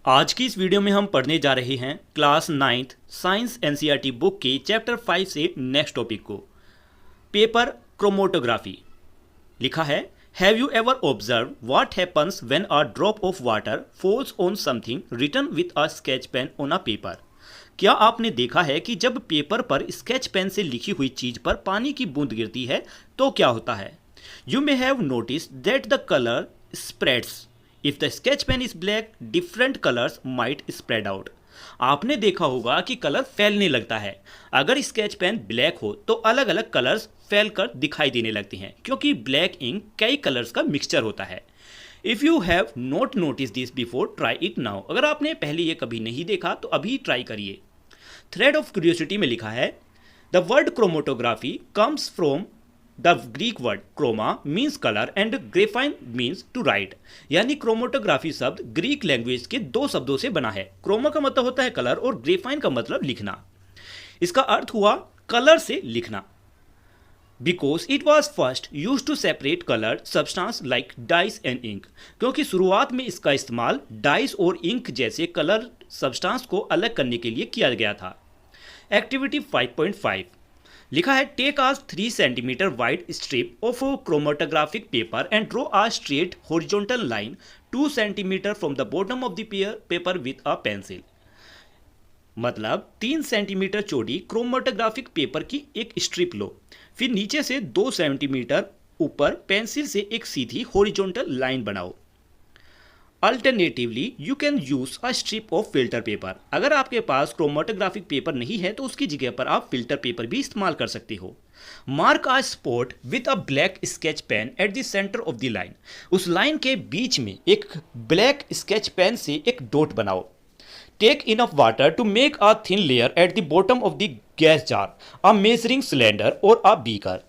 आज की इस वीडियो में हम पढ़ने जा रहे हैं class 9th science NCERT book के चैप्टर 5 से नेक्स्ट टॉपिक को, पेपर क्रोमेटोग्राफी। लिखा है, have you ever observe what happens when a drop of water falls on something written with a sketch pen on a paper. क्या आपने देखा है कि जब पेपर पर स्केच पेन से लिखी हुई चीज पर पानी की बूंद गिरती है तो क्या होता है? You may have notice that the colour spreads. If the sketch pen is black, different colours might spread out. आपने देखा होगा कि कलर फैलने लगता है। अगर स्केच पेन ब्लैक हो तो अलग अलग कलर्स फैलकर दिखाई देने लगती हैं, क्योंकि ब्लैक इंक कई कलर्स का मिक्सचर होता है। If you have not notice this before, try it now. अगर आपने पहले ये कभी नहीं देखा तो अभी ट्राई करिए। थ्रेड ऑफ क्यूरियोसिटी में लिखा है, the word chromatography comes from the Greek word chroma means colour and graphein means to write. यानी क्रोमेटोग्राफी शब्द ग्रीक लैंग्वेज के दो शब्दों से बना है। क्रोमा का मतलब होता है कलर और ग्रेफाइन का मतलब लिखना। इसका अर्थ हुआ कलर से लिखना। Because it was first use to separate colour substance like dyes and ink. क्योंकि शुरुआत में इसका इस्तेमाल डाइस और इंक जैसे कलर सब्सटेंस को अलग करने के लिए किया गया था। एक्टिविटी 5.5 लिखा है, take a 3 centimetre wide strip of chromatographic paper and draw a straight horizontal line 2 centimetre from the bottom of the paper with a pencil. मतलब 3 सेंटीमीटर चौड़ी क्रोमेटोग्राफिक पेपर की एक स्ट्रिप लो, फिर नीचे से 2 सेंटीमीटर ऊपर पेंसिल से एक सीधी हॉरिजॉन्टल लाइन बनाओ। Alternatively you can use a strip of filter paper. अगर आपके पास क्रोमेटोग्राफिक पेपर नहीं है तो उसकी जगह पर आप फिल्टर पेपर भी इस्तेमाल कर सकते हो। Mark a spot with a black sketch pen at the centre of the line. उस लाइन के बीच में एक ब्लैक स्केच पेन से एक डॉट बनाओ। Take enough water to make a thin layer at the bottom of the gas jar, a measuring cylinder और a beaker.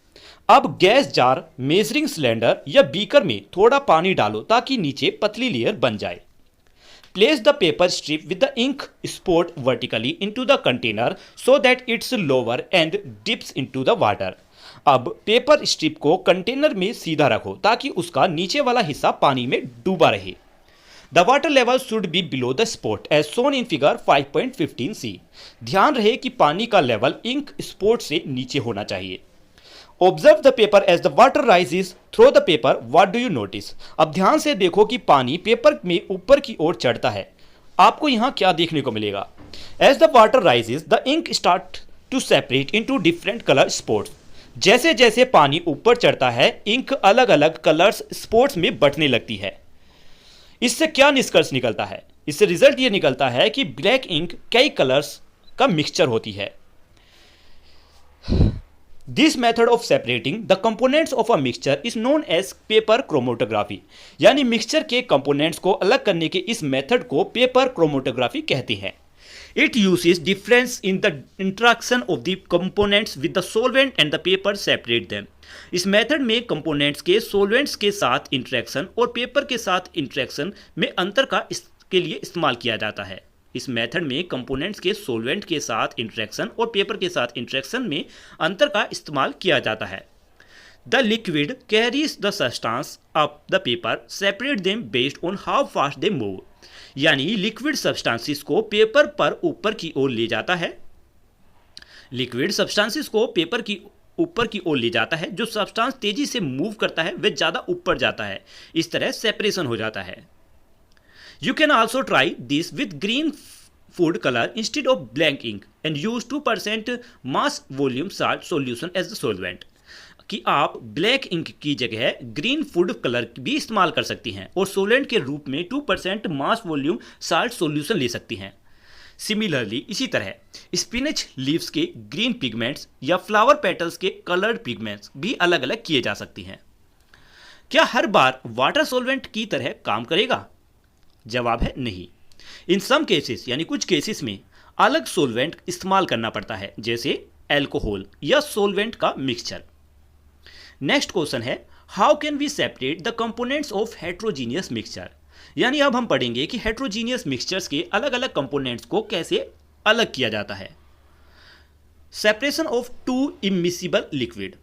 अब gas jar, measuring cylinder या बीकर में थोड़ा पानी डालो ताकि नीचे पतली लेयर बन जाए। Place the paper strip with the ink spot vertically into the container so that its lower end dips into the water. अब पेपर स्ट्रिप को कंटेनर में सीधा रखो ताकि उसका नीचे वाला हिस्सा पानी में डूबा रहे। The water level should be below the spot as shown in figure 5.15c। ध्यान रहे कि पानी का लेवल इंक स्पॉट से नीचे होना चाहिए। Observe the paper as the water rises through the paper, what do you notice. अब ध्यान से देखो कि पानी पेपर में ऊपर की ओर चढ़ता है। आपको यहाँ क्या देखने को मिलेगा? As the water rises the ink start to separate into different colour spots. जैसे जैसे पानी ऊपर चढ़ता है इंक अलग अलग कलर्स स्पॉट्स में बंटने लगती है। इससे क्या निष्कर्ष निकलता है? इससे रिजल्ट ये निकलता है कि ब्लैक इंक कई कलर्स का मिक्सचर होती है। This method of separating the components of a mixture is known as paper chromatography. यानी मिक्सचर के कंपोनेंट्स को अलग करने के इस मेथड को पेपर क्रोमेटोग्राफी कहते हैं। It uses difference in the interaction of the components with the solvent and the paper separate them. इस मेथड में कंपोनेंट्स के सॉल्वेंट्स के साथ इंट्रैक्शन और पेपर के साथ इंट्रैक्शन में अंतर का इसके लिए इस्तेमाल किया जाता है। इस मेथड में कंपोनेंट्स के सॉल्वेंट के साथ इंट्रैक्शन और पेपर के साथ इंट्रैक्शन में अंतर का इस्तेमाल किया जाता है। The liquid carries the substance up the paper, separate them based on how fast they move. यानी लिक्विड सब्सटेंसेस को पेपर पर ऊपर की ओर ले जाता है। लिक्विड सब्सटेंसेस को पेपर की ऊपर की ओर ले जाता है। जो सब्सटेंस तेजी से मूव करता है वह ज़्यादा ऊपर जाता है। इस तरह सेपरेशन हो जाता है। You can also try this with green food color instead of blank ink and use 2% mass volume salt solution as the solvent। कि आप ब्लैक इंक की जगह ग्रीन फूड कलर भी इस्तेमाल कर सकती हैं और सोलेंट के रूप में 2% मास वॉल्यूम साल्ट सॉल्यूशन ले सकती हैं। सिमिलरली इसी तरह स्पिनच लीव्स के ग्रीन पिगमेंट्स या फ्लावर पेटल्स के कलर्ड पिगमेंट्स भी अलग अलग किए जा सकती हैं। क्या हर बार वाटर सॉल्वेंट की तरह काम करेगा? जवाब है नहीं। इन सम केसेस यानी कुछ केसेस में अलग सोलवेंट इस्तेमाल करना पड़ता है, जैसे एल्कोहल या सोलवेंट का मिक्सचर। नेक्स्ट क्वेश्चन है, how can we separate the components of heterogeneous mixture. यानी अब हम पढ़ेंगे कि हेट्रोजीनियस मिक्सचर्स के अलग अलग कंपोनेंट्स को कैसे अलग किया जाता है। Separation of to immiscible liquid.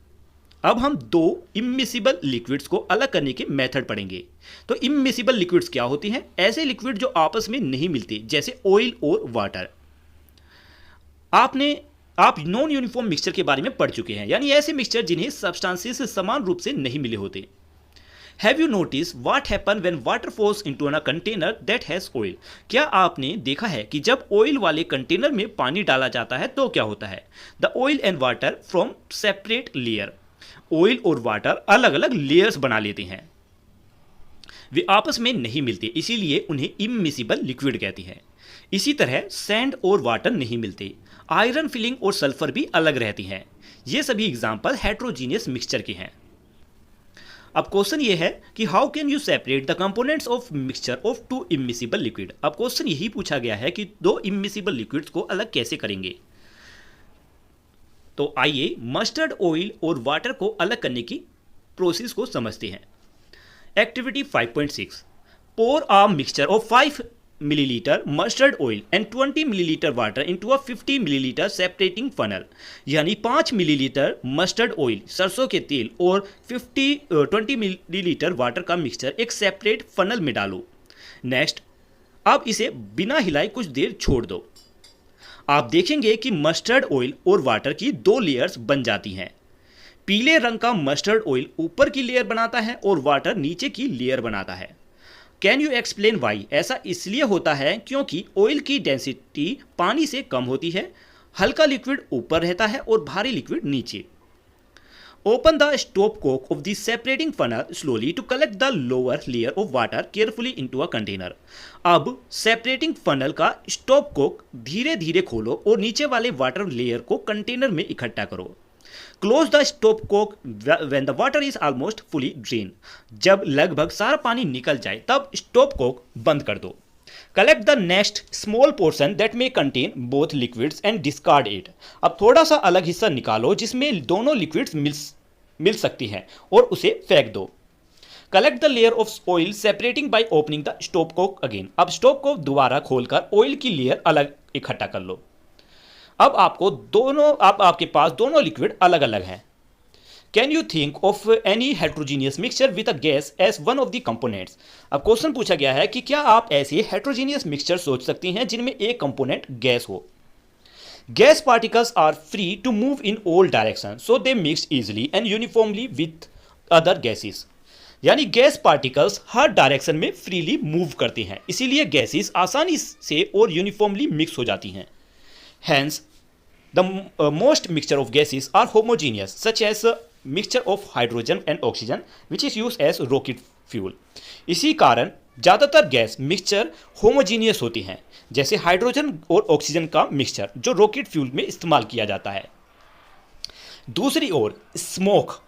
अब हम दो इमिसिबल लिक्विड्स को अलग करने के मेथड पढ़ेंगे। तो इमिसिबल लिक्विड्स क्या होती हैं? ऐसे लिक्विड जो आपस में नहीं मिलते, जैसे ऑयल और वाटर। आप नॉन यूनिफॉर्म मिक्सचर के बारे में पढ़ चुके हैं, यानी ऐसे मिक्सचर जिन्हें सब्सटेंसेस समान रूप से नहीं मिले होते। Have you notice what happen when water falls into a container that has oil? क्या आपने देखा है कि जब ऑयल वाले कंटेनर में पानी डाला जाता है तो क्या होता है? The oil and water from separate layer. Oil और वाटर अलग अलग लेयर्स बना लेते हैं, वे आपस में नहीं मिलते, इसीलिए उन्हें इमिसिबल लिक्विड कहते हैं। इसी तरह सैंड और वाटर नहीं मिलते, आयरन फिलिंग और सल्फर भी अलग रहती हैं। ये सभी एग्जाम्पल हेट्रोजीनियस मिक्सचर के हैं। अब क्वेश्चन ये है कि how can you separate the components of mixture of to immiscible liquid. अब क्वेश्चन यही पूछा गया है कि दो इमिसिबल लिक्विड्स को अलग कैसे करेंगे। तो आइए मस्टर्ड ऑयल और वाटर को अलग करने की प्रोसेस को समझते हैं। Activity 5.6, pour a mixture of 5 milliliter mustard oil and 20 milliliter water into a 50 milliliter separating funnel। यानी 5 मिलीलीटर मस्टर्ड ऑयल सरसों के तेल और 20 मिलीलीटर वाटर का मिक्सचर एक सेपरेट फनल में डालो। नेक्स्ट, अब इसे बिना हिलाए कुछ देर छोड़ दो। आप देखेंगे कि मस्टर्ड ऑयल और वाटर की दो लेयर्स बन जाती हैं। पीले रंग का मस्टर्ड ऑयल ऊपर की लेयर बनाता है और वाटर नीचे की लेयर बनाता है। Can you explain why? ऐसा इसलिए होता है क्योंकि ऑयल की डेंसिटी पानी से कम होती है, हल्का लिक्विड ऊपर रहता है और भारी लिक्विड नीचे। Open the stopcock of the separating funnel slowly to collect the lower layer of water carefully into a container. अब सेपरेटिंग फनल का स्टॉप कॉक धीरे धीरे खोलो और नीचे वाले वाटर लेयर को कंटेनर में इकट्ठा करो। Close the stopcock when the water is almost fully drain. जब लगभग सारा पानी निकल जाए तब स्टॉप कॉक बंद कर दो। Collect the next small portion that may contain both liquids and discard it. अब थोड़ा सा अलग हिस्सा निकालो जिसमें दोनों लिक्विड्स मिल सकती हैं और उसे फेंक दो। Collect the layer of oil separating by opening the stopcock again. अब स्टॉप कॉक दोबारा खोलकर ऑयल की लेयर अलग इकट्ठा कर लो। अब आपके पास दोनों लिक्विड अलग अलग हैं। Can you think of any heterogeneous mixture with a gas as one of the components. अब क्वेश्चन पूछा गया है कि क्या आप ऐसे हेट्रोजीनियस मिक्सचर सोच सकती हैं जिनमें एक कंपोनेंट गैस हो। Gas particles are free to move in all direction so they mix easily and uniformly with other gases. यानी गैस पार्टिकल्स हर डायरेक्शन में फ्रीली मूव करते हैं, इसीलिए गैसेस आसानी से और यूनिफॉर्मली मिक्स हो जाती हैं। Hence, the most mixture of gases are homogeneous, such as mixture of hydrogen and oxygen, which is used as rocket fuel। इसी कारण ज़्यादातर गैस मिक्सचर होमोजीनियस होती हैं, जैसे हाइड्रोजन और ऑक्सीजन का मिक्सचर जो रॉकेट फ्यूल में इस्तेमाल किया जाता है। दूसरी ओर स्मोक,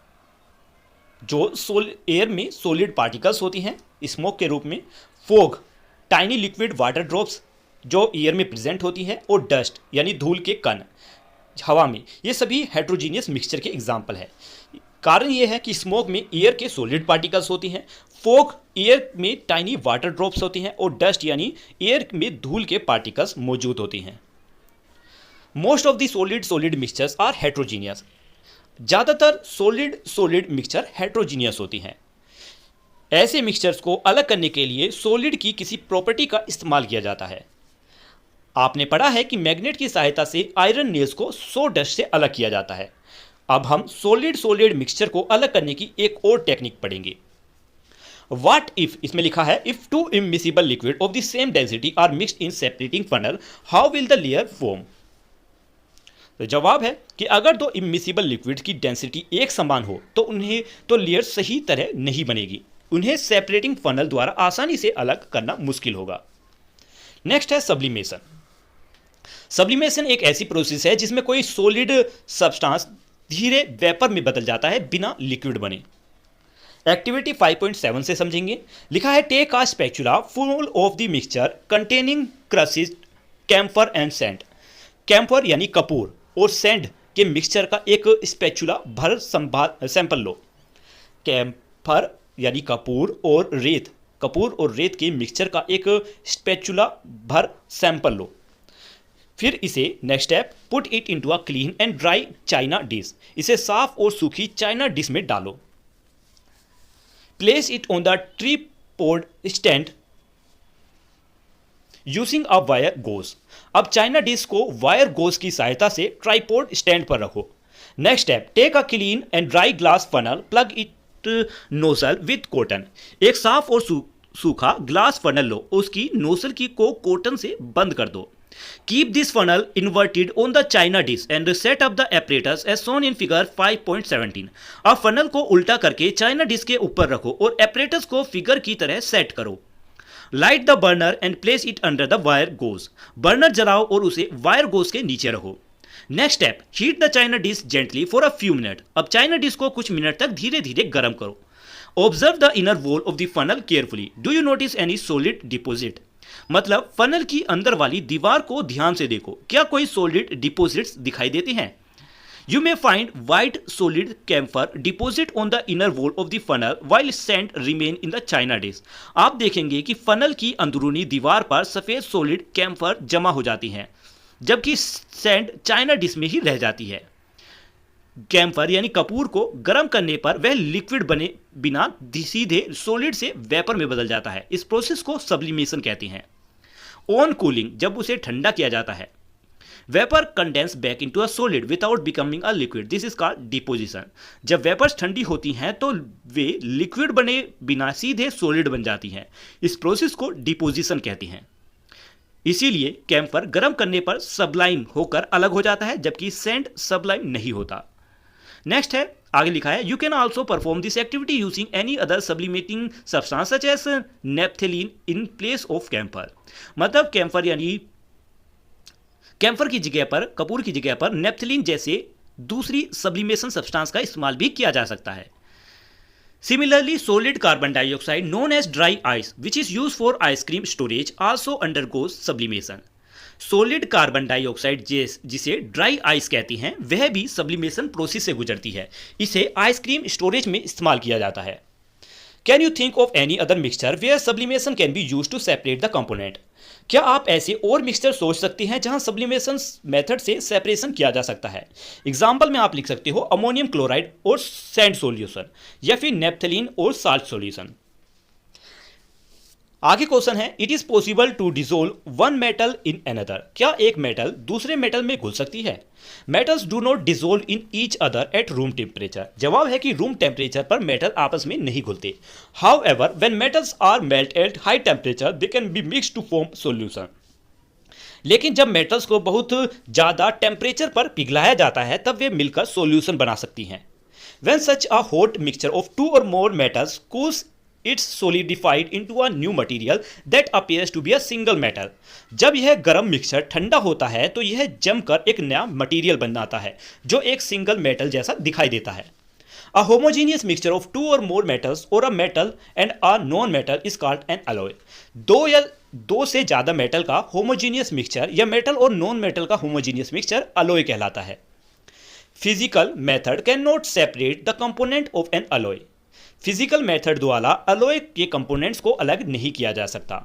जो एयर में सॉलिड पार्टिकल्स होती हैं स्मोक के रूप में, fog tiny liquid water drops जो एयर में प्रेजेंट होती है, और डस्ट यानी धूल के कण हवा में, ये सभी हेट्रोजीनियस मिक्सचर के एग्जाम्पल है। कारण ये है कि स्मोक में एयर के सॉलिड पार्टिकल्स होती हैं, फोग एयर में टाइनी वाटर ड्रॉप्स होती हैं, और डस्ट यानी एयर में धूल के पार्टिकल्स मौजूद होती हैं। Most of the solid mixtures are heterogeneous. ज़्यादातर सॉलिड मिक्सचर हेट्रोजीनियस होती हैं। ऐसे मिक्सचर्स को अलग करने के लिए सॉलिड की किसी प्रॉपर्टी का इस्तेमाल किया जाता है। आपने पढ़ा है कि मैग्नेट की सहायता से आयरन नेल्स को सॉडस्ट से अलग किया जाता है। अब हम सॉलिड मिक्सचर को अलग करने की एक और टेक्निक पढ़ेंगे। व्हाट इफ, इसमें लिखा है if two immiscible liquid of the same density are mixed in separating funnel how will the layer form. तो जवाब है कि अगर दो इमिसिबल लिक्विड की डेंसिटी एक समान हो तो लेयर सही तरह नहीं बनेगी, उन्हें सेपरेटिंग फनल द्वारा आसानी से अलग करना मुश्किल होगा। नेक्स्ट है सब्लिमेशन। सब्लिमेशन एक ऐसी प्रोसेस है जिसमें कोई सॉलिड सब्सटेंस धीरे वेपर में बदल जाता है बिना लिक्विड बने। एक्टिविटी 5.7 से समझेंगे। लिखा है take a spatula full of the mixture containing crushed camphor and sand. Camphor यानी कपूर और सैंड के मिक्सचर का एक स्पैचुला भर सैंपल लो। कैम्फर यानी कपूर और रेत के मिक्सचर का एक स्पैचुला भर सैंपल लो। फिर इसे next step, put it into a clean and dry china dish, इसे साफ और सूखी चाइना डिश में डालो। Place it on the tripod stand using a wire gauze, अब चाइना डिश को वायर गोज की सहायता से ट्राइपॉड स्टैंड पर रखो। Next step, take a clean and dry glass funnel, plug it nozzle with cotton, एक साफ और सूखा ग्लास फनल लो, उसकी नोजल की को कॉटन से बंद कर दो। Keep this funnel inverted on the china dish and set up the apparatus as shown in figure 5.17, अब फनल को उल्टा करके चाइना डिश के ऊपर रखो और एपरेटस को फिगर की तरह सेट करो। Light the burner and place it under the wire goes, burner जलाओ और उसे वायर गोज के नीचे रखो। Next step, heat the china dish gently for a few minute, अब चाइना डिश को कुछ मिनट तक धीरे धीरे गर्म करो। Observe the inner wall of the funnel carefully, do you notice any solid deposit, मतलब फनल की अंदर वाली दीवार को ध्यान से देखो, क्या कोई सॉलिड डिपॉजिट्स दिखाई देते हैं। You may find white solid camphor deposit on the inner wall of the funnel while sand remain in the china dish, आप देखेंगे कि फनल की अंदरूनी दीवार पर सफेद सॉलिड कैम्फर जमा हो जाती हैं जबकि सैंड चाइना डिश में ही रह जाती है। कैम्फर यानी कपूर को गर्म करने पर वह लिक्विड बने बिना सीधे सॉलिड से वेपर में बदल जाता है, इस प्रोसेस को सब्लिमेशन कहते हैं। ऑन कूलिंग, जब उसे ठंडा किया जाता है, vapour condense back into a solid without becoming a liquid, this is called deposition, जब वेपर्स ठंडी होती हैं तो वे लिक्विड बने बिना सीधे सॉलिड बन जाती हैं, इस प्रोसेस को डिपोजिशन कहते हैं। इसीलिए कैम्फर गर्म करने पर सबलाइम होकर अलग हो जाता है जबकि सैंड सबलाइम नहीं होता। नेक्स्ट है, आगे लिखा है, you can also perform this activity using any other sublimating substance such as naphthalene in place of camphor, मतलब कैम्फर यानी कैम्फर की जगह पर, कपूर की जगह पर नेप्थलीन जैसे दूसरी सब्लिमेशन सब्सटेंस का इस्तेमाल भी किया जा सकता है। Similarly, solid carbon dioxide known as dry ice, which is used for ice cream storage, also undergoes sublimation. Solid carbon dioxide जिसे ड्राई आइस कहती हैं, वह भी सब्लिमेशन प्रोसेस से गुजरती है, इसे आइसक्रीम स्टोरेज में इस्तेमाल किया जाता है। Can you think of any other mixture where sublimation can be use to separate the component, क्या आप ऐसे और मिक्सचर सोच सकते हैं जहां सब्लिमेशन मेथड से सेपरेशन किया जा सकता है। एग्जाम्पल में आप लिख सकते हो अमोनियम क्लोराइड और सैंड सॉल्यूशन या फिर नेप्थलीन और साल्ट सॉल्यूशन। आगे क्वेश्चन है, it is possible to dissolve one metal in another, क्या एक मेटल दूसरे मेटल में घुल सकती है। Metals do not dissolve in each other at room temperature, जवाब है कि रूम टेम्परेचर पर मेटल आपस में नहीं घुलते। However when metals are melt at high temperature they can be mix to form solution, लेकिन जब मेटल्स को बहुत ज़्यादा टेम्परेचर पर पिघलाया जाता है तब वे मिलकर सोल्यूशन बना सकती हैं। When such a hot mixture of two or more metals cools it's solidified into a new material that appears to be a single metal, जब यह गर्म मिक्सचर ठंडा होता है तो यह जमकर एक नया मटेरियल बन जाता है जो एक सिंगल मेटल जैसा दिखाई देता है। A homogeneous mixture of two or more metals or a metal and a non-metal is called an alloy, दो से ज़्यादा मेटल का होमोजीनियस मिक्सचर या मेटल और नॉन मेटल का होमोजीनियस मिक्सचर अलॉय कहलाता है। Physical method can not separate the component of N alloy, physical method द्वारा अलॉय के कंपोनेंट्स को अलग नहीं किया जा सकता।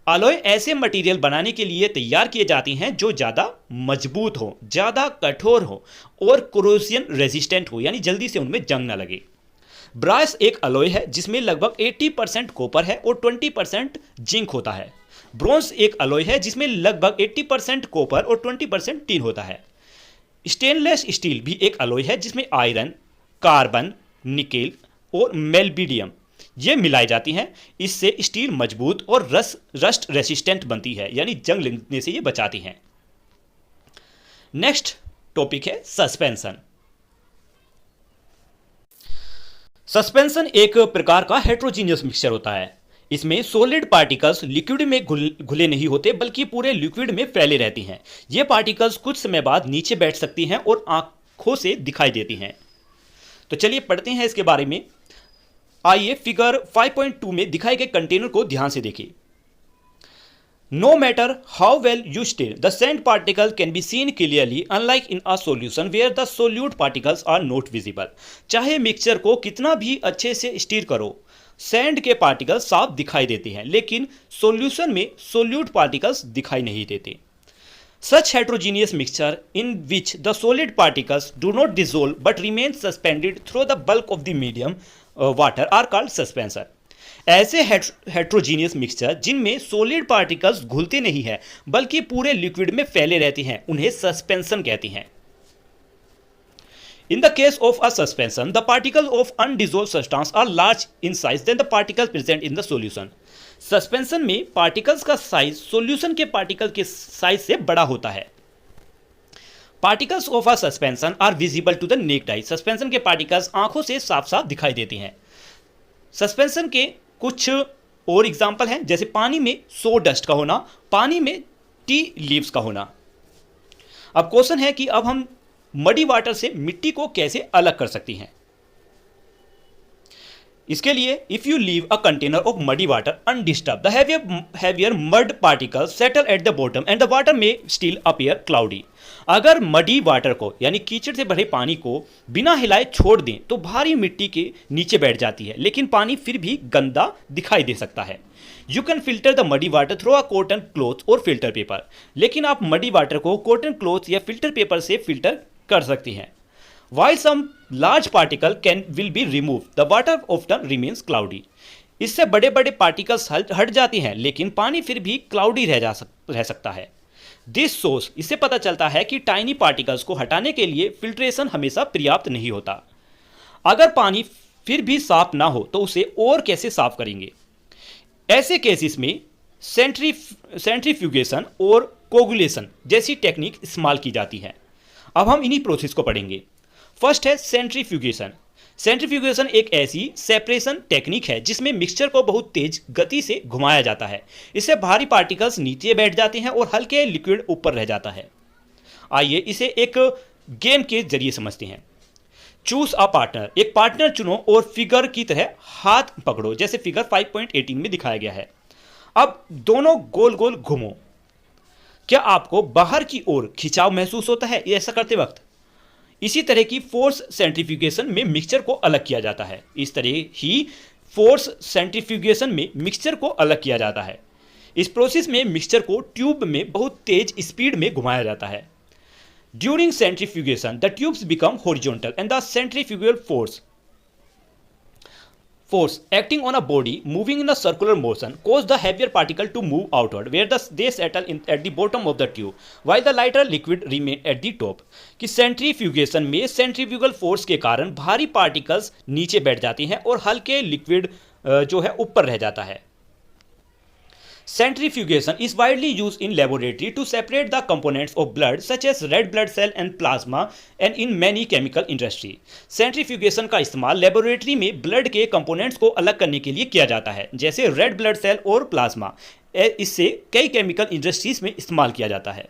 अलॉय ऐसे मटेरियल बनाने के लिए तैयार किए जाते हैं जो ज़्यादा मजबूत हो, ज़्यादा कठोर हो और कोरोजन रेजिस्टेंट हो, यानी जल्दी से उनमें जंग ना लगे। ब्रास एक अलॉय है जिसमें लगभग 80% कॉपर है और 20% जिंक होता है। ब्रोंज एक अलॉय है जिसमें लगभग 80% कॉपर और 20% टिन होता है। स्टेनलेस स्टील भी एक अलॉय है जिसमें आयरन, कार्बन, निकेल और मेल्बिडियम ये मिलाई जाती हैं, इससे स्टील मजबूत और रस्ट रेसिस्टेंट बनती है, यानी जंग लगने से ये बचाती हैं। नेक्स्ट टॉपिक है सस्पेंशन। सस्पेंशन एक प्रकार का हेट्रोजीनियस मिक्सचर होता है, इसमें सॉलिड पार्टिकल्स लिक्विड में घुले नहीं होते बल्कि पूरे लिक्विड में फैले रहती हैं। ये पार्टिकल्स कुछ समय बाद नीचे बैठ सकती हैं और आंखों से दिखाई देती हैं। तो चलिए पढ़ते हैं इसके बारे में। आइए फिगर 5.2 में दिखाए गए कंटेनर को ध्यान से देखिए। No matter how well you stir the sand particle can be seen clearly unlike in a solution where the solute particles are not visible, चाहे मिक्सचर को कितना भी अच्छे से स्टीर करो सैंड के पार्टिकल्स साफ दिखाई देते हैं, लेकिन सॉल्यूशन में सोल्यूट पार्टिकल्स दिखाई नहीं देते। Such heterogeneous mixture in which the solid particles do not dissolve but remain suspended through the bulk of the medium water are called suspension. ऐसे हेट्रोजीनियस मिक्सचर जिनमें सॉलिड पार्टिकल्स घुलते नहीं है बल्कि पूरे लिक्विड में फैले रहती हैं उन्हें सस्पेंशन कहती हैं. In the case of a suspension, the particles of undissolved substance are large in size than the particles present in the solution. Suspension में पार्टिकल्स का साइज सॉल्यूशन के पार्टिकल के साइज से बड़ा होता है. Particles of a suspension are visible to the naked eye. Suspension के particles आंखों से साफ साफ दिखाई देते हैं. सस्पेंशन के कुछ और एग्जाम्पल हैं, जैसे पानी में सो डस्ट का होना, पानी में टी लीव्स का होना. अब क्वेश्चन है कि अब हम मडी वाटर से मिट्टी को कैसे अलग कर सकती हैं. इसके लिए if you leave a container of muddy water undisturbed the heavier mud particles settle at the bottom and the water may still appear cloudy. अगर मडी वाटर को यानी कीचड़ से भरे पानी को बिना हिलाए छोड़ दें तो भारी मिट्टी के नीचे बैठ जाती है, लेकिन पानी फिर भी गंदा दिखाई दे सकता है. You can filter the muddy water through a cotton cloth और फिल्टर पेपर. लेकिन आप मडी वाटर को कॉटन क्लॉथ या फिल्टर पेपर से फिल्टर कर सकती हैं. While some large particle will be removed, the water often remains cloudy. इससे बड़े बड़े पार्टिकल्स हट जाती हैं लेकिन पानी फिर भी क्लाउडी रह सकता है. दिस सोर्स इससे पता चलता है कि टाइनी पार्टिकल्स को हटाने के लिए फिल्ट्रेशन हमेशा पर्याप्त नहीं होता. अगर पानी फिर भी साफ ना हो तो उसे और कैसे साफ करेंगे. ऐसे केसेस में सेंट्रीफ्यूगेशन और कोगुलेशन जैसी टेक्निक इस्तेमाल की जाती है. अब हम इन्हीं प्रोसेस को पढ़ेंगे. फर्स्ट है सेंट्रीफ्यूगेशन. सेंट्रीफ्यूगेशन एक ऐसी सेपरेशन टेक्निक है जिसमें मिक्सचर को बहुत तेज गति से घुमाया जाता है. इससे भारी पार्टिकल्स नीचे बैठ जाते हैं और हल्के लिक्विड ऊपर रह जाता है. आइए इसे एक गेम के जरिए समझते हैं. Choose a partner. एक पार्टनर चुनो और फिगर की तरह हाथ पकड़ो, जैसे फिगर 5.18 में दिखाया गया है. अब दोनों गोल गोल घूमो. क्या आपको बाहर की ओर खिंचाव महसूस होता है ऐसा करते वक्त? इसी तरह की फोर्स सेंट्रीफ्यूगेशन में मिक्सचर को अलग किया जाता है. इस तरह ही फोर्स सेंट्रीफ्यूगेशन में मिक्सचर को अलग किया जाता है. इस प्रोसेस में मिक्सचर को ट्यूब में बहुत तेज स्पीड में घुमाया जाता है. During centrifugation the tubes become horizontal and the centrifugal force acting on a body moving in a circular motion cause the heavier particle to move outward where they settle at the bottom of the tube while the lighter liquid remain at the top. कि centrifugation में centrifugal force के कारण भारी particles नीचे बैठ जाती हैं और हल्के लिक्विड जो है ऊपर रह जाता है. Centrifugation is widely used in laboratory to separate the components of blood such as red blood cell and plasma and in many chemical industry. Centrifugation का इस्तेमाल लेबोरेटरी में ब्लड के कंपोनेंट्स को अलग करने के लिए किया जाता है, जैसे रेड ब्लड सेल और प्लाज्मा. इससे कई केमिकल इंडस्ट्रीज में इस्तेमाल किया जाता है.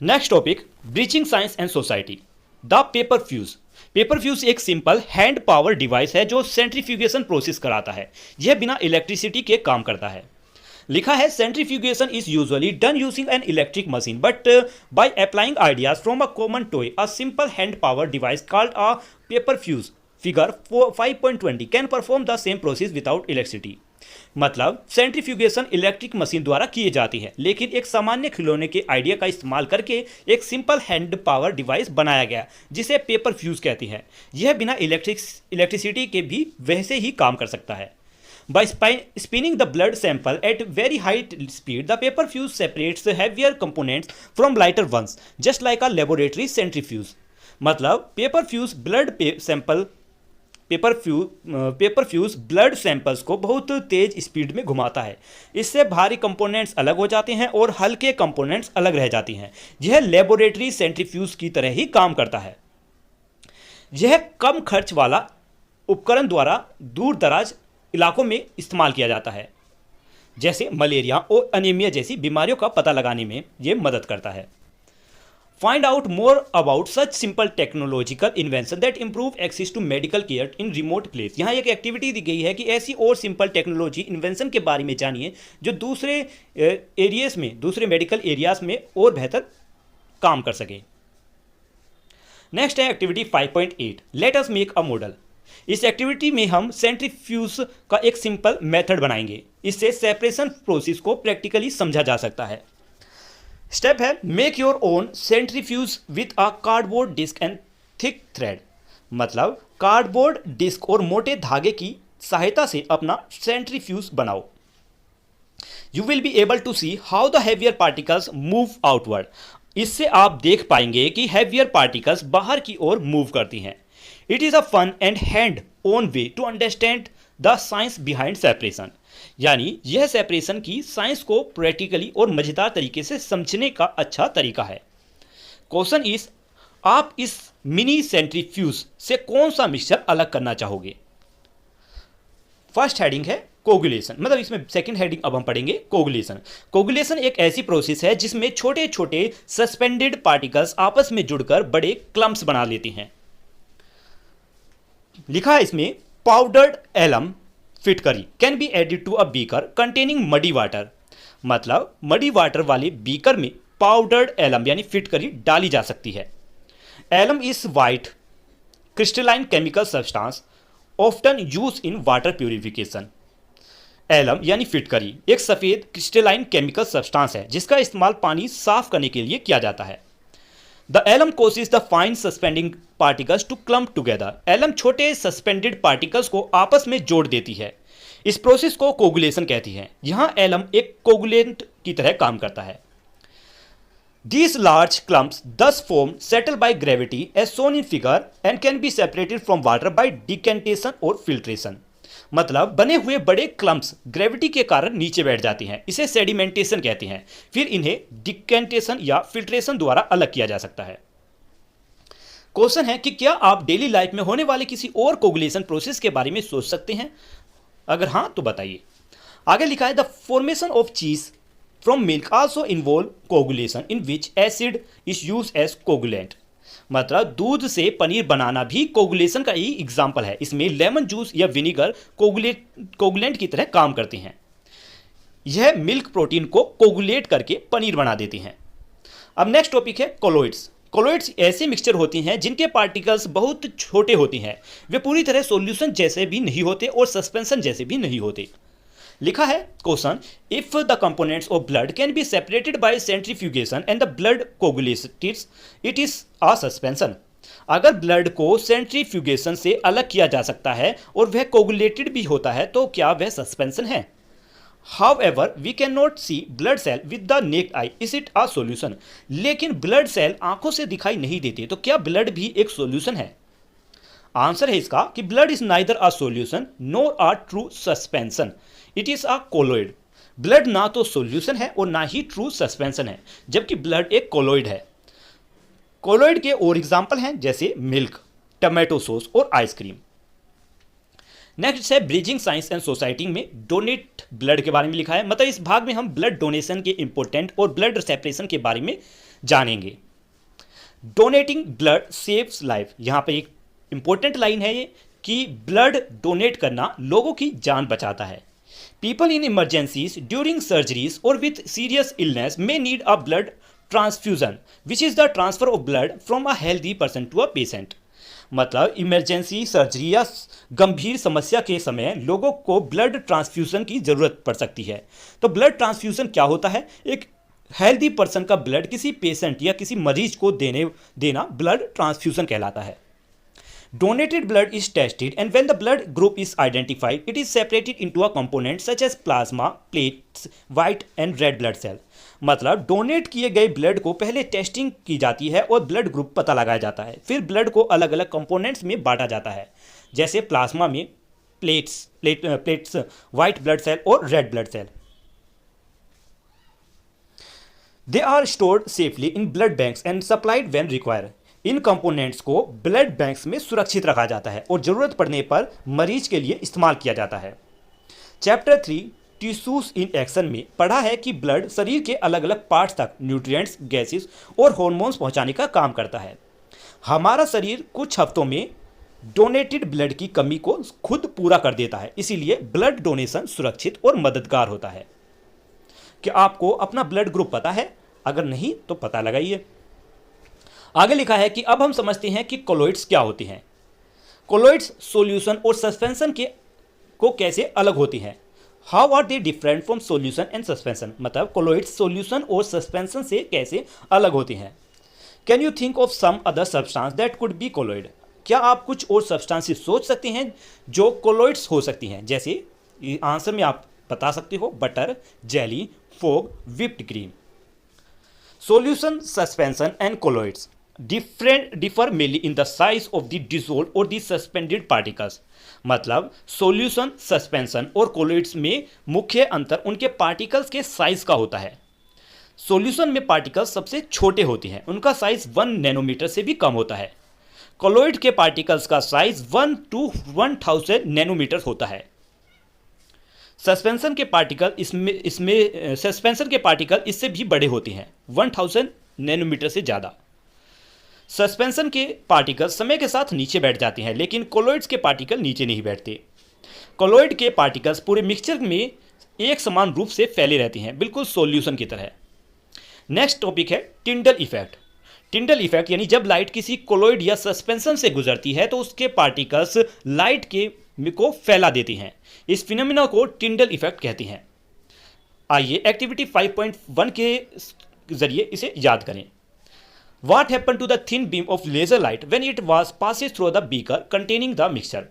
Next topic, breaching science and society. The paper fuse. Paper fuse एक सिंपल हैंड पावर डिवाइस है जो सेंट्रीफ्यूगेशन प्रोसेस कराता है. यह बिना इलेक्ट्रिसिटी के काम करता है. लिखा है centrifugation is usually done using an electric machine but by applying ideas from a common toy a simple hand power device called a paper fuse figure 5.20 can perform the same process without electricity. मतलब centrifugation electric machine द्वारा की जाती है, लेकिन एक सामान्य खिलौने के आइडिया का इस्तेमाल करके एक सिंपल हैंड पावर डिवाइस बनाया गया जिसे पेपर फ्यूज कहती है. यह बिना इलेक्ट्रिसिटी के भी वैसे ही काम कर सकता है. By spinning the blood sample at very high speed, the paper fuse separates heavier components from lighter ones, just like a laboratory centrifuge. मतलब पेपर फ्यूज ब्लड सैंपल्स को बहुत तेज स्पीड में घुमाता है. इससे भारी कंपोनेंट्स अलग हो जाते हैं और हल्के कंपोनेंट्स अलग रह जाती हैं. यह लेबोरेटरी सेंट्रीफ्यूज की तरह ही काम करता है. यह कम खर्च वाला उपकरण द्वारा दूर दराज इलाकों में इस्तेमाल किया जाता है, जैसे मलेरिया और अनीमिया जैसी बीमारियों का पता लगाने में यह मदद करता है. Find out more about such simple technological invention that improve access to medical care in remote place. यहाँ एक एक्टिविटी दी गई है कि ऐसी और सिंपल टेक्नोलॉजी इन्वेंशन के बारे में जानिए जो दूसरे एरियाज में, दूसरे मेडिकल एरियाज में और बेहतर काम कर सके. नेक्स्ट है activity 5.8 let us make a model. इस एक्टिविटी में हम सेंट्रीफ्यूज का एक सिंपल मेथड बनाएंगे. इससे सेपरेशन प्रोसेस को प्रैक्टिकली समझा जा सकता है. स्टेप है make your own centrifuge with a cardboard disc and thick thread, मतलब कार्डबोर्ड डिस्क और मोटे धागे की सहायता से अपना सेंट्रीफ्यूज बनाओ। You will be able to see how the heavier particles move outward, इससे आप देख पाएंगे कि हैवियर पार्टिकल्स बाहर की ओर मूव करती हैं। It is a fun and hand on way to understand the science behind separation, यानी यह सेपरेशन की साइंस को प्रैक्टिकली और मज़ेदार तरीके से समझने का अच्छा तरीका है। क्वेश्चन इज, आप इस मिनी सेंट्रीफ्यूज से कौन सा मिक्सचर अलग करना चाहोगे? फर्स्ट हेडिंग है कोगुलेशन, मतलब इसमें सेकंड हेडिंग अब हम पढ़ेंगे कोगुलेशन। कोगुलेशन एक ऐसी प्रोसेस है जिसमें छोटे छोटे सस्पेंडेड पार्टिकल्स आपस में जुड़कर बड़े क्लम्प्स बना लेती हैं। लिखा है इसमें पाउडर्ड एलम फिटकरी can be added to a beaker containing muddy water, मतलब मडी वाटर वाले बीकर में पाउडर्ड एलम यानी फिटकरी डाली जा सकती है। Alum is white crystalline chemical substance often use in water purification. Alum यानी फिटकरी एक सफ़ेद क्रिस्टलाइन केमिकल सब्सटेंस है जिसका इस्तेमाल पानी साफ करने के लिए किया जाता है। The alum causes the fine suspending particles to clump together, alum छोटे सस्पेंडेड पार्टिकल्स को आपस में जोड़ देती है। इस प्रोसेस को कोगुलेशन कहती है। यहाँ एलम एक कोगुलेंट की तरह काम करता है। These large clumps thus form settle by gravity as shown in figure and can be separated from water by decantation or filtration, मतलब बने हुए बड़े क्लम्प्स ग्रेविटी के कारण नीचे बैठ जाती हैं, इसे सेडिमेंटेशन कहते हैं। फिर इन्हें डिकेंटेशन या फिल्ट्रेशन द्वारा अलग किया जा सकता है। क्वेश्चन है कि क्या आप डेली लाइफ में होने वाले किसी और कोगुलेशन प्रोसेस के बारे में सोच सकते हैं? अगर हाँ तो बताइए। आगे लिखा है the formation of cheese from milk also involve coagulation in which acid is use as coagulant, मतलब दूध से पनीर बनाना भी कोगुलेशन का ही एग्जाम्पल है। इसमें लेमन जूस या विनीगर कोगुलेंट की तरह काम करते हैं। यह मिल्क प्रोटीन को कोगुलेट करके पनीर बना देती हैं। अब नेक्स्ट टॉपिक है कोलोइड्स। कोलोइड्स ऐसे मिक्सचर होती हैं जिनके पार्टिकल्स बहुत छोटे होते हैं, वे पूरी तरह सॉल्यूशन जैसे भी नहीं होते और सस्पेंशन जैसे भी नहीं होते। लिखा है question, if the components of blood can be separated by centrifugation and the blood coagulates it is a suspension, अगर ब्लड को सेंट्रीफ्यूगेशन से अलग किया जा सकता है और वह कोगुलेटेड भी होता है तो क्या वह सस्पेंशन है? However, we cannot see blood cell with the naked eye. Is it a solution? लेकिन ब्लड सेल आंखों से दिखाई नहीं देते, तो क्या ब्लड भी एक सॉल्यूशन है? आंसर है इसका कि blood is neither a solution NOR a true suspension, it is a colloid. Blood ना तो सॉल्यूशन है और ना ही ट्रू सस्पेंशन है, जबकि ब्लड एक कोलोइड है। कोलोइड के और एग्जाम्पल हैं जैसे मिल्क, टमाटो सॉस और आइसक्रीम। नेक्स्ट है ब्रिजिंग साइंस एंड सोसाइटी में डोनेट ब्लड के बारे में लिखा है, मतलब इस भाग में हम ब्लड डोनेशन के इंपॉर्टेंट और ब्लड सेपरेशन के बारे में जानेंगे। डोनेटिंग ब्लड सेव्स लाइफ, यहाँ पर एक इंपॉर्टेंट लाइन है ये कि ब्लड डोनेट करना लोगों की जान बचाता है। People in emergencies during surgeries और with serious illness may need a blood transfusion which is the transfer of blood from a healthy person to a patient, मतलब इमरजेंसी सर्जरी या गंभीर समस्या के समय लोगों को ब्लड ट्रांसफ्यूजन की ज़रूरत पड़ सकती है। तो ब्लड ट्रांसफ्यूजन क्या होता है? एक हेल्दी पर्सन का ब्लड किसी पेशेंट या किसी मरीज को देना ब्लड ट्रांसफ्यूजन कहलाता है। Donated blood is tested and when the blood group is identified, it is separated into a component such as plasma, platelets, white and red blood cell. मतलब डोनेट किए गए ब्लड को पहले टेस्टिंग की जाती है और ब्लड ग्रुप पता लगाया जाता है, फिर ब्लड को अलग अलग कंपोनेंट्स में बांटा जाता है, जैसे प्लाज्मा में प्लेट्स, व्हाइट ब्लड सेल और red blood cell. They are stored safely in blood banks and supplied when required. इन कंपोनेंट्स को ब्लड बैंक्स में सुरक्षित रखा जाता है और जरूरत पड़ने पर मरीज के लिए इस्तेमाल किया जाता है। चैप्टर 3 टिश्यूज इन एक्शन में पढ़ा है कि ब्लड शरीर के अलग अलग पार्ट्स तक न्यूट्रिएंट्स, गैसेस और हार्मोन्स पहुंचाने का काम करता है। हमारा शरीर कुछ हफ्तों में डोनेटेड ब्लड की कमी को खुद पूरा कर देता है, इसीलिए ब्लड डोनेशन सुरक्षित और मददगार होता है। क्या आपको अपना ब्लड ग्रुप पता है? अगर नहीं तो पता लगाइए। आगे लिखा है कि अब हम समझते हैं कि कोलोइड्स क्या होती हैं। कोलोइड्स सॉल्यूशन और सस्पेंशन को कैसे अलग होती हैं। How are they different from solution and suspension, मतलब कोलोइड्स सॉल्यूशन और सस्पेंशन से कैसे अलग होते हैं। Can you think of some other substance that could be colloid, क्या आप कुछ और सब्सटेंसेस सोच सकते हैं जो कोलोइड्स हो सकती हैं। जैसे आंसर में आप बता सकते हो butter, jelly, fog, whipped cream. Solution, suspension and colloids differ mainly in the size of the dissolved or the suspended particles, मतलब सॉल्यूशन, सस्पेंशन और कोलोइड्स में मुख्य अंतर उनके पार्टिकल्स के साइज का होता है। सॉल्यूशन में पार्टिकल्स सबसे छोटे होते हैं, उनका साइज 1 नैनोमीटर से भी कम होता है। कोलोइड के पार्टिकल्स का साइज 1 to 1000 नैनोमीटर होता है। सस्पेंशन के पार्टिकल सस्पेंशन के पार्टिकल इससे भी बड़े होते हैं, 1000 नैनोमीटर से ज़्यादा। सस्पेंशन के पार्टिकल समय के साथ नीचे बैठ जाते हैं, लेकिन कोलोइड्स के पार्टिकल नीचे नहीं बैठते। कोलोइड के पार्टिकल्स पूरे मिक्सचर में एक समान रूप से फैले रहते हैं, बिल्कुल सॉल्यूशन की तरह। नेक्स्ट टॉपिक है टिंडल इफेक्ट। टिंडल इफेक्ट यानी जब लाइट किसी कोलोइड या सस्पेंशन से गुजरती है तो उसके पार्टिकल्स लाइट को फैला देती हैं। इस फिनोमिना को टिंडल इफेक्ट कहते हैं। आइए एक्टिविटी 5.1 के जरिए इसे याद करें। What happened to the thin beam of laser light when it was passes through the beaker containing the mixture?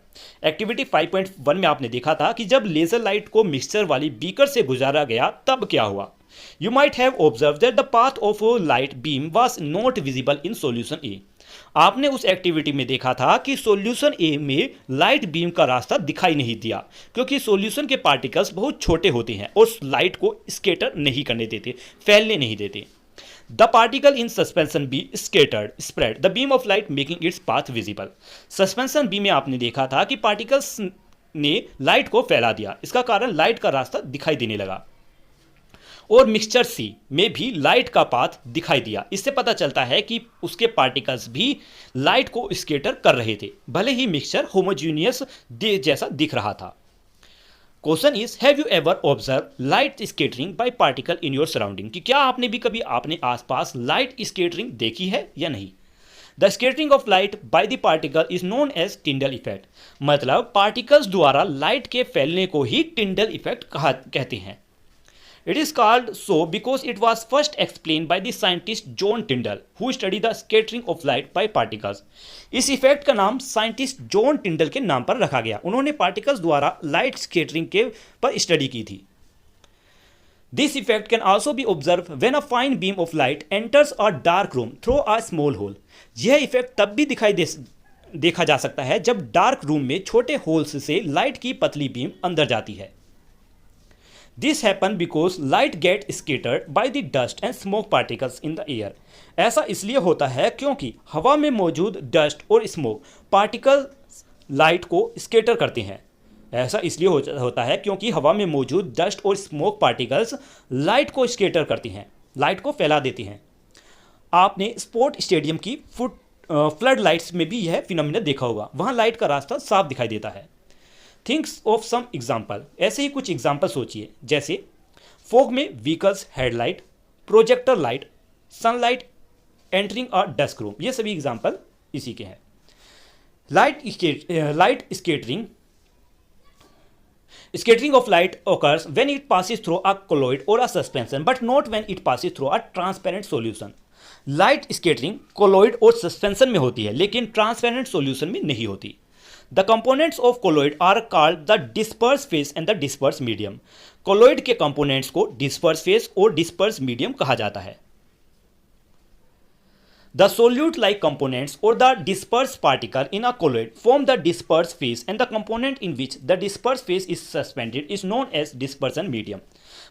Activity 5.1 में आपने देखा था कि जब लेजर लाइट को मिक्सचर वाली बीकर से गुजारा गया तब क्या हुआ। You might have observed that the path of a light beam was not visible in solution A. आपने उस एक्टिविटी में देखा था कि सॉल्यूशन ए में लाइट बीम का रास्ता दिखाई नहीं दिया, क्योंकि सॉल्यूशन के पार्टिकल्स बहुत छोटे होते हैं और लाइट को स्कैटर नहीं करने देते, फैलने नहीं देते। The particle in suspension B spread the beam of light making its path visible. Suspension B में आपने देखा था कि पार्टिकल्स ने लाइट को फैला दिया, इसका कारण लाइट का रास्ता दिखाई देने लगा। और मिक्सचर सी में भी लाइट का पाथ दिखाई दिया, इससे पता चलता है कि उसके पार्टिकल्स भी लाइट को स्कैटर कर रहे थे, भले ही मिक्सचर होमोजीनियस जैसा दिख रहा था। Question is have you ever observe light scattering by particle in your surrounding, कि क्या आपने भी कभी अपने आसपास लाइट स्कैटरिंग देखी है या नहीं। The scattering of light by the particle is known as Tyndall effect, मतलब पार्टिकल्स द्वारा लाइट के फैलने को ही टिंडल इफेक्ट कहते हैं। It is called so because it was first explained by the scientist John Tyndall, who studied the scattering of light by particles. इस effect का नाम साइंटिस्ट जॉन टिंडल के नाम पर रखा गया, उन्होंने पार्टिकल्स द्वारा लाइट स्कैटरिंग के पर स्टडी की थी। This effect can also be observed when a fine beam of light enters a dark room through a small hole. यह इफेक्ट तब भी देखा जा सकता है जब डार्क रूम में छोटे होल्स से लाइट की पतली बीम अंदर जाती है। This happens because light gets scattered by the dust and smoke particles in the air. ऐसा इसलिए होता है क्योंकि हवा में मौजूद डस्ट और स्मोक पार्टिकल लाइट को स्कैटर करते हैं। ऐसा इसलिए होता है क्योंकि हवा में मौजूद डस्ट और स्मोक पार्टिकल्स लाइट को स्कैटर करती हैं, लाइट को फैला देती हैं। आपने स्पोर्ट स्टेडियम की फ्लड लाइट्स में भी यह फिनोमिना देखा होगा, वहाँ लाइट का रास्ता साफ दिखाई देता है। थिंक्स ऑफ सम एग्जाम्पल, ऐसे ही कुछ एग्जाम्पल सोचिए, जैसे फॉग में vehicles headlight, projector light, sunlight entering a dusk room, ये सभी एग्जाम्पल इसी के हैं। Light scattering of light occurs when it passes through a colloid or a suspension but not when it passes through a transparent solution. Light scattering colloid और suspension में होती है, लेकिन ट्रांसपेरेंट सॉल्यूशन में नहीं होती। The components of colloid are called the disperse phase and the disperse medium. Colloid के components को disperse phase और disperse medium कहा जाता है। The solute-like components or the dispersed particle in a colloid form the disperse phase and the component in which the disperse phase is suspended is known as dispersion medium.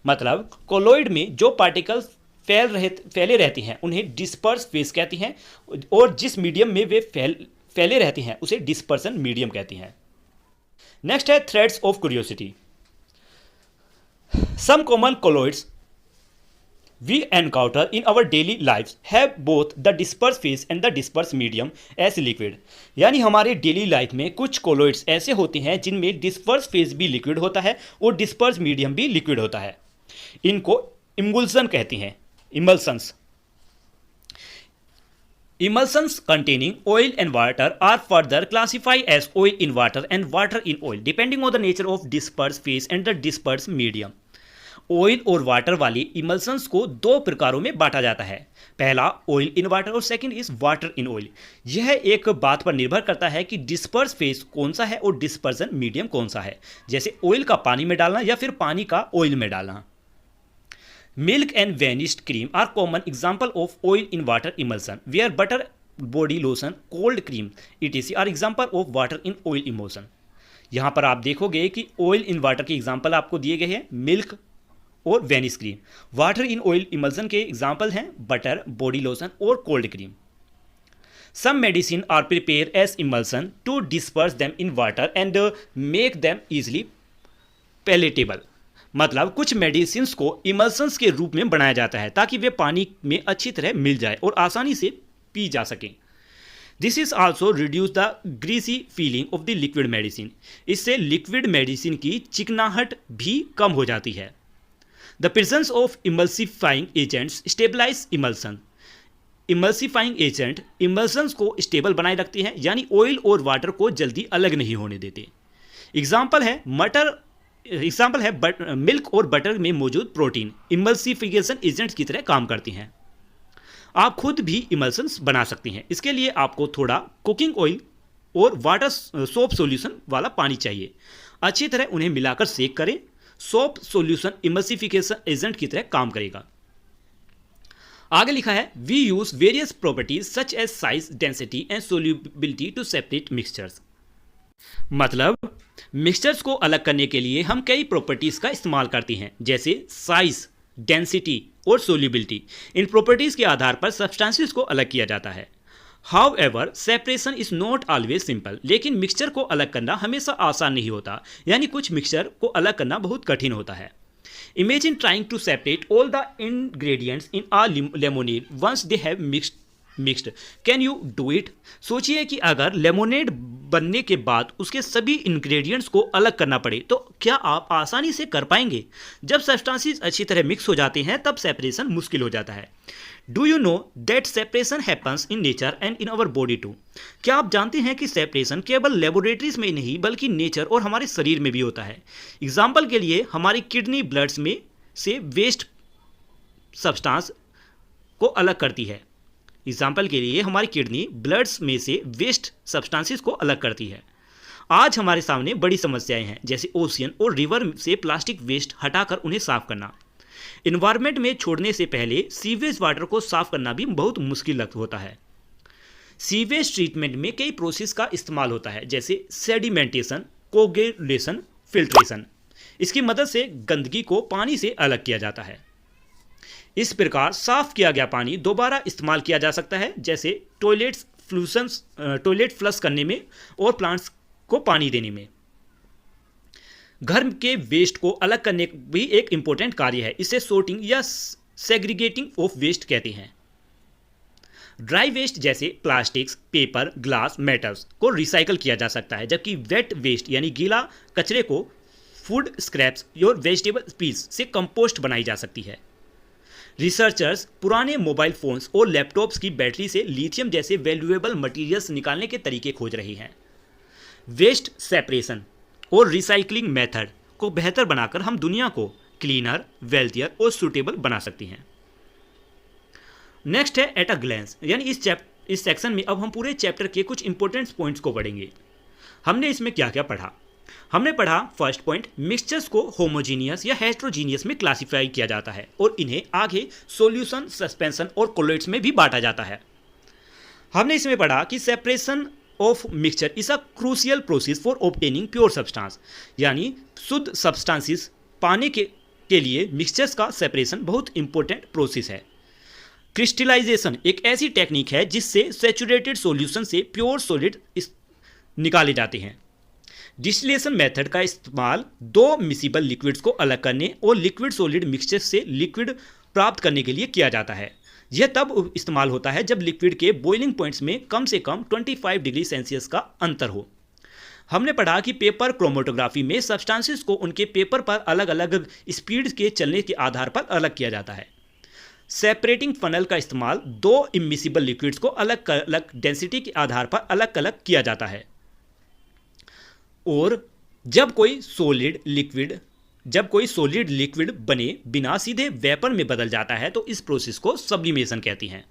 मतलब colloid में जो particles फैले रहती हैं उन्हें disperse phase कहती हैं, और जिस मीडियम में वे फैले रहती हैं उसे डिस्पर्सन मीडियम कहती हैं। नेक्स्ट है threads of curiosity. Some common colloids we encounter in our daily lifes have both the disperse phase and the disperse medium as liquid, यानी हमारे डेली लाइफ में कुछ कोलोइड्स ऐसे होते हैं जिनमें डिस्पर्स फेज भी लिक्विड होता है और डिस्पर्स मीडियम भी लिक्विड होता है। इनको इमल्सन कहती हैं, इमल्सन्स। Emulsions containing oil and water are further classified as oil in water and water in oil, depending on the nature of dispersed phase and the dispersed medium. Oil और water वाली इमल्सन्स को दो प्रकारों में बांटा जाता है। पहला ऑयल इन वाटर और second is water in oil. यह एक बात पर निर्भर करता है कि डिस्पर्स फेज कौन सा है और डिस्पर्सन मीडियम कौन सा है, जैसे ऑयल का पानी में डालना या फिर पानी का ऑयल में डालना। Milk and vanished cream are common example of oil in water emulsion, where butter, body lotion, cold cream etc are example of water in oil emulsion. यहाँ पर आप देखोगे कि ऑयल इन वाटर के एग्जाम्पल आपको दिए गए हैं, मिल्क और vanish cream. Water in oil emulsion के एग्जाम्पल हैं बटर, बॉडी लोशन और cold cream. Some medicine are prepare as emulsion to disperse them in water and make them easily palatable. मतलब कुछ मेडिसिन को इमल्सन्स के रूप में बनाया जाता है ताकि वे पानी में अच्छी तरह मिल जाए और आसानी से पी जा सकें। This is also reduce the greasy feeling of the liquid medicine. इससे लिक्विड मेडिसिन की चिकनाहट भी कम हो जाती है। The presence of emulsifying agents stabilize emulsion. Emulsifying agent emulsions को स्टेबल बनाए रखते हैं, यानी ऑयल और वाटर को जल्दी अलग नहीं होने देते। एग्जाम्पल है मिल्क और बटर में मौजूद प्रोटीन इमल्सिफिकेशन एजेंट्स की तरह काम करती हैं। आप खुद भी इमल्सन्स बना सकते हैं। इसके लिए आपको थोड़ा कुकिंग ऑयल और वाटर सोप सॉल्यूशन वाला पानी चाहिए। अच्छी तरह उन्हें मिलाकर सेक करें। सोप सॉल्यूशन इमल्सिफिकेशन एजेंट की तरह काम करेगा। आगे लिखा है we use various properties such as size, density and solubility to separate mixtures. मतलब मिक्सचर्स को अलग करने के लिए हम कई प्रॉपर्टीज का इस्तेमाल करते हैं, जैसे साइज, डेंसिटी और सोल्यूबिलिटी। इन प्रॉपर्टीज के आधार पर सब्सटेंसेस को अलग किया जाता है। However separation is not always simple. लेकिन मिक्सचर को अलग करना हमेशा आसान नहीं होता, यानी कुछ मिक्सचर को अलग करना बहुत कठिन होता है। Imagine trying to separate all the ingredients in a lemonade once they have mixed, can you do it? सोचिए कि अगर लेमोनेड बनने के बाद उसके सभी इंग्रेडिएंट्स को अलग करना पड़े तो क्या आप आसानी से कर पाएंगे? जब सब्सटेंसेस अच्छी तरह मिक्स हो जाते हैं तब सेपरेशन मुश्किल हो जाता है। Do you know that separation happens in nature and in our body too? क्या आप जानते हैं कि सेपरेशन केवल लेबोरेटरीज में नहीं बल्कि नेचर और हमारे शरीर में भी होता है। एग्जाम्पल के लिए हमारी किडनी ब्लड्स में से वेस्ट सब्सटेंस को अलग करती है। एग्जाम्पल के लिए हमारी किडनी ब्लड्स में से वेस्ट सब्सटेंसेस को अलग करती है। आज हमारे सामने बड़ी समस्याएं हैं, जैसे ओशियन और रिवर से प्लास्टिक वेस्ट हटाकर उन्हें साफ करना। इन्वायरमेंट में छोड़ने से पहले सीवेज वाटर को साफ करना भी बहुत मुश्किल होता है। सीवेज ट्रीटमेंट में कई प्रोसेस का इस्तेमाल होता है, जैसे सेडिमेंटेशन, कोगुलेशन, फिल्ट्रेशन। इसकी मदद से गंदगी को पानी से अलग किया जाता है। इस प्रकार साफ किया गया पानी दोबारा इस्तेमाल किया जा सकता है, जैसे टॉयलेट फ्लश करने में और प्लांट्स को पानी देने में। घर के वेस्ट को अलग करने भी एक इंपॉर्टेंट कार्य है। इसे सोर्टिंग या सेग्रीगेटिंग ऑफ वेस्ट कहते हैं। ड्राई वेस्ट जैसे प्लास्टिक्स, पेपर, ग्लास, मेटल्स को रिसाइकल किया जा सकता है, जबकि वेट वेस्ट यानी गीला कचरे को फूड स्क्रैप्स और वेजिटेबल पील्स से कंपोस्ट बनाई जा सकती है। रिसर्चर्स पुराने मोबाइल फोन्स और लैपटॉप्स की बैटरी से लिथियम जैसे वैल्यूएबल मटेरियल्स निकालने के तरीके खोज रही हैं। वेस्ट सेपरेशन और रिसाइकलिंग मेथड को बेहतर बनाकर हम दुनिया को क्लीनर, वेल्थियर और सूटेबल बना सकती हैं। नेक्स्ट है एट अ ग्लैंस, यानी इस सेक्शन में अब हम पूरे चैप्टर के कुछ इंपॉर्टेंट पॉइंट्स को पढ़ेंगे। हमने इसमें क्या क्या पढ़ा? हमने पढ़ा फर्स्ट पॉइंट, मिक्सचर्स को होमोजीनियस या हेट्रोजीनियस में क्लासिफाई किया जाता है और इन्हें आगे सॉल्यूशन, सस्पेंशन और कोलोइड्स में भी बांटा जाता है। हमने इसमें पढ़ा कि separation of mixture is a crucial process for obtaining pure substance, यानी शुद्ध सब्सटेंसेस पाने के लिए मिक्सचर्स का सेपरेशन बहुत इंपॉर्टेंट प्रोसेस है। क्रिस्टलाइजेशन एक ऐसी टेक्निक है जिससे सैचुरेटेड सॉल्यूशन से प्योर सॉलिड निकाले जाते हैं। डिस्टिलेशन मेथड का इस्तेमाल दो मिसिबल लिक्विड्स को अलग करने और लिक्विड सॉलिड मिक्सचर से लिक्विड प्राप्त करने के लिए किया जाता है। यह तब इस्तेमाल होता है जब लिक्विड के बॉइलिंग पॉइंट्स में कम से कम 25 डिग्री सेल्सियस का अंतर हो। हमने पढ़ा कि पेपर क्रोमेटोग्राफी में सब्सटेंसेस को उनके पेपर पर अलग अलग स्पीड के चलने के आधार पर अलग किया जाता है। सेपरेटिंग फनल का इस्तेमाल दो इमिसिबल लिक्विड्स को अलग अलग डेंसिटी के आधार पर अलग अलग किया जाता है। और जब कोई सॉलिड लिक्विड बने बिना सीधे वेपर में बदल जाता है तो इस प्रोसेस को सब्लिमेशन कहती हैं।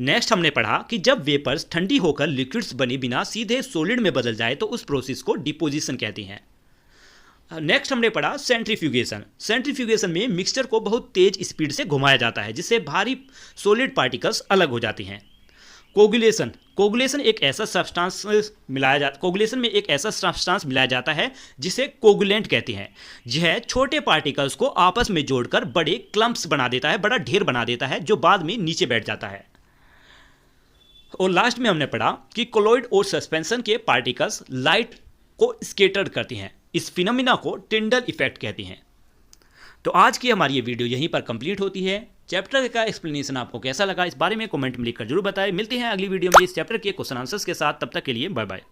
नेक्स्ट हमने पढ़ा कि जब वेपर्स ठंडी होकर लिक्विड्स बने बिना सीधे सॉलिड में बदल जाए तो उस प्रोसेस को डिपोजिशन कहती हैं। नेक्स्ट हमने पढ़ा सेंट्रीफ्यूगेशन। सेंट्रीफ्यूगेशन में मिक्सचर को बहुत तेज स्पीड से घुमाया जाता है जिससे भारी सॉलिड पार्टिकल्स अलग हो जाती हैं। कोगुलेशन में एक ऐसा सब्सटेंस मिलाया जाता है जिसे कोगुलेंट कहते हैं। यह छोटे पार्टिकल्स को आपस में जोड़कर बड़े क्लम्प्स बना देता है, बड़ा ढेर बना देता है जो बाद में नीचे बैठ जाता है। और लास्ट में हमने पढ़ा कि कोलॉइड और सस्पेंशन के पार्टिकल्स लाइट को स्कैटर करती हैं। इस फिनोमिना को टिंडल इफेक्ट कहती हैं। तो आज की हमारी ये वीडियो यहीं पर कंप्लीट होती है। चैप्टर का एक्सप्लेनेशन आपको कैसा लगा इस बारे में कमेंट में लिखकर जरूर बताएं। मिलते हैं अगली वीडियो में इस चैप्टर के क्वेश्चन आंसर्स के साथ। तब तक के लिए बाय बाय।